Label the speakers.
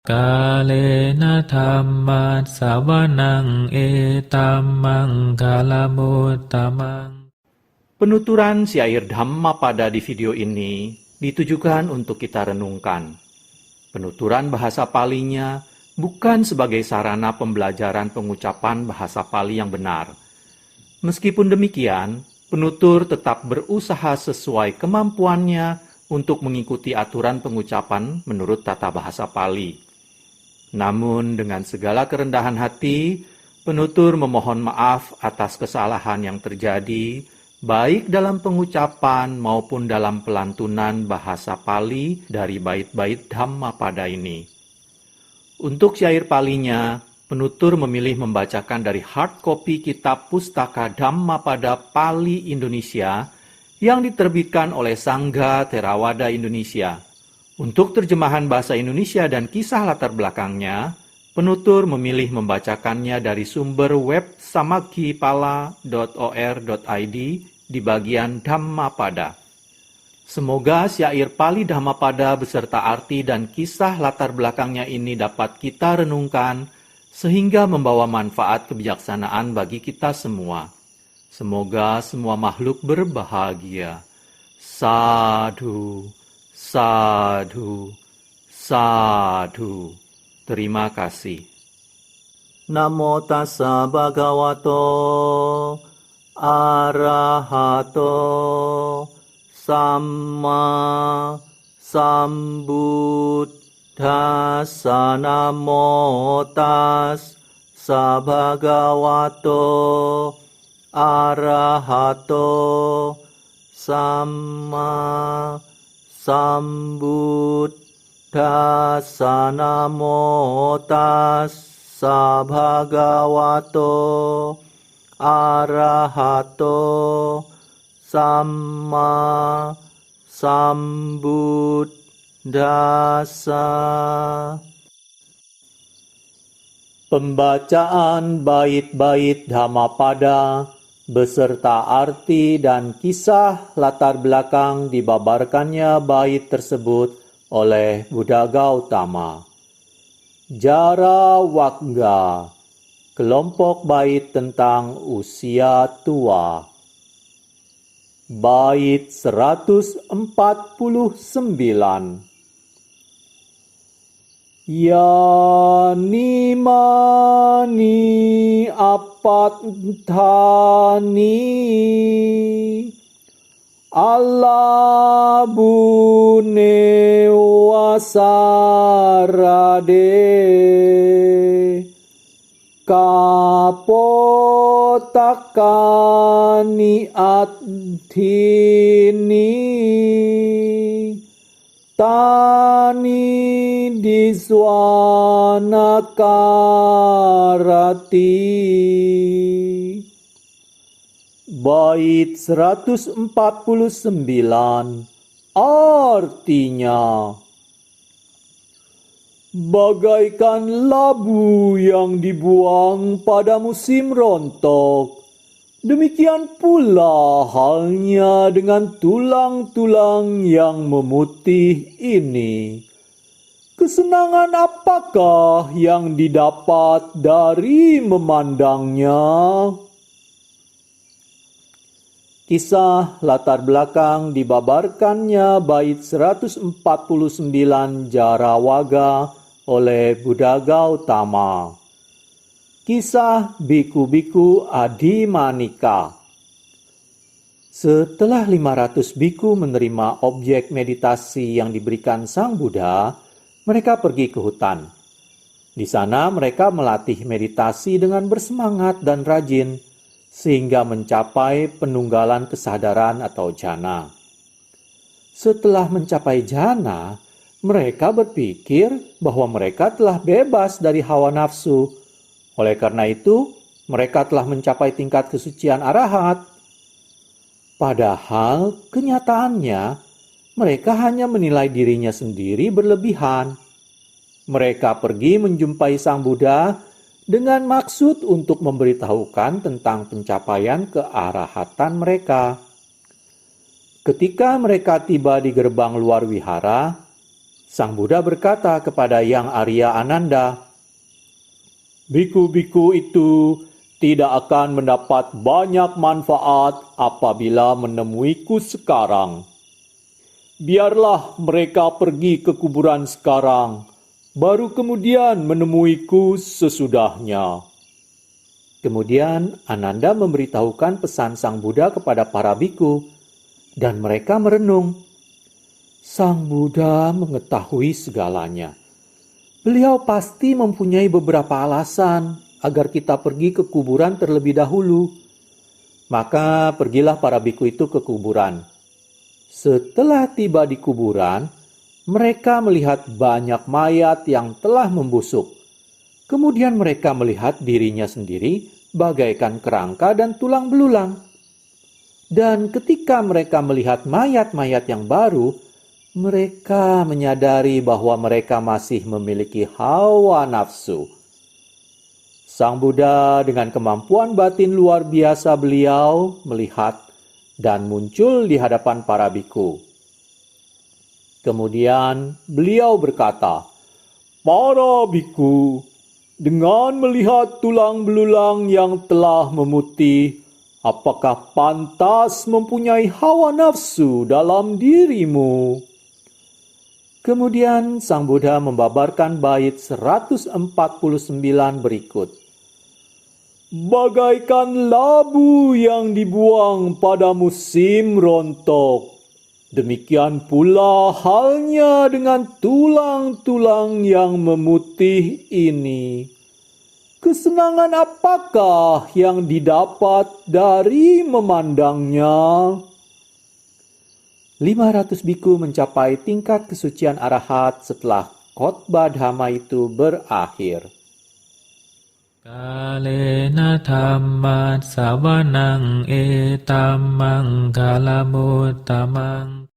Speaker 1: Kalena dhammat sawanang etammang kalamutamang.
Speaker 2: Penuturan syair Dhammapada di video ini ditujukan untuk kita renungkan. Penuturan bahasa Palinya bukan sebagai sarana pembelajaran pengucapan bahasa Pali yang benar. Meskipun demikian, penutur tetap berusaha sesuai kemampuannya untuk mengikuti aturan pengucapan menurut tata bahasa Pali. Namun dengan segala kerendahan hati, penutur memohon maaf atas kesalahan yang terjadi, baik dalam pengucapan maupun dalam pelantunan bahasa Pali dari bait-bait Dhammapada ini. Untuk syair Palinya, penutur memilih membacakan dari hard copy kitab Pustaka Dhammapada Pali Indonesia yang diterbitkan oleh Sangga Theravada Indonesia. Untuk terjemahan bahasa Indonesia dan kisah latar belakangnya, penutur memilih membacakannya dari sumber web samakkhipala.or.id di bagian Dhammapada. Semoga syair Pali Dhammapada beserta arti dan kisah latar belakangnya ini dapat kita renungkan sehingga membawa manfaat kebijaksanaan bagi kita semua. Semoga semua makhluk berbahagia. Sadhu. Sadhu, sadhu. Terima kasih. Namo tassa bhagavato arahato samma sambuddhassa. Namo tassa bhagavato arahato samma sambuddhassa. Namo tassa bhagavato arahato samma sambuddhassa. Pembacaan bait-bait Dhammapada beserta arti dan kisah latar belakang dibabarkannya bait tersebut oleh Buddha Gautama. Jarawagga, kelompok bait tentang usia tua. Bait 149. Yani apattani alabune wasarade kapotakani adhini tani diswanakarati. Bait 149 artinya, bagaikan labu yang dibuang pada musim rontok, demikian pula halnya dengan tulang-tulang yang memutih ini. Kesenangan apakah yang didapat dari memandangnya? Kisah latar belakang dibabarkannya bait 149 Jarawagga oleh Buddha Gautama. Kisah biku-biku Adimanika. Setelah 500 biku menerima objek meditasi yang diberikan Sang Buddha, mereka pergi ke hutan. Di sana mereka melatih meditasi dengan bersemangat dan rajin, sehingga mencapai penunggalan kesadaran atau jhana. Setelah mencapai jhana, mereka berpikir bahwa mereka telah bebas dari hawa nafsu. Oleh karena itu, mereka telah mencapai tingkat kesucian arahat. Padahal kenyataannya, mereka hanya menilai dirinya sendiri berlebihan. Mereka pergi menjumpai Sang Buddha dengan maksud untuk memberitahukan tentang pencapaian kearahatan mereka. Ketika mereka tiba di gerbang luar wihara, Sang Buddha berkata kepada Yang Arya Ananda, "Biku-biku itu tidak akan mendapat banyak manfaat apabila menemuiku sekarang. Biarlah mereka pergi ke kuburan sekarang, baru kemudian menemuiku sesudahnya." Kemudian Ananda memberitahukan pesan Sang Buddha kepada para biku, dan mereka merenung. Sang Buddha mengetahui segalanya. Beliau pasti mempunyai beberapa alasan agar kita pergi ke kuburan terlebih dahulu. Maka pergilah para biku itu ke kuburan. Setelah tiba di kuburan, mereka melihat banyak mayat yang telah membusuk. Kemudian mereka melihat dirinya sendiri bagaikan kerangka dan tulang belulang. Dan ketika mereka melihat mayat-mayat yang baru, mereka menyadari bahwa mereka masih memiliki hawa nafsu. Sang Buddha dengan kemampuan batin luar biasa beliau melihat dan muncul di hadapan para biku. Kemudian beliau berkata, "Para biku, dengan melihat tulang belulang yang telah memutih, apakah pantas mempunyai hawa nafsu dalam dirimu?" Kemudian Sang Buddha membabarkan bait 149 berikut. "Bagaikan labu yang dibuang pada musim rontok, demikian pula halnya dengan tulang-tulang yang memutih ini. Kesenangan apakah yang didapat dari memandangnya?" 500 biku mencapai tingkat kesucian arahat setelah khotbah dhamma itu berakhir.
Speaker 1: Kalena dhamma savanang etammang kalamutamang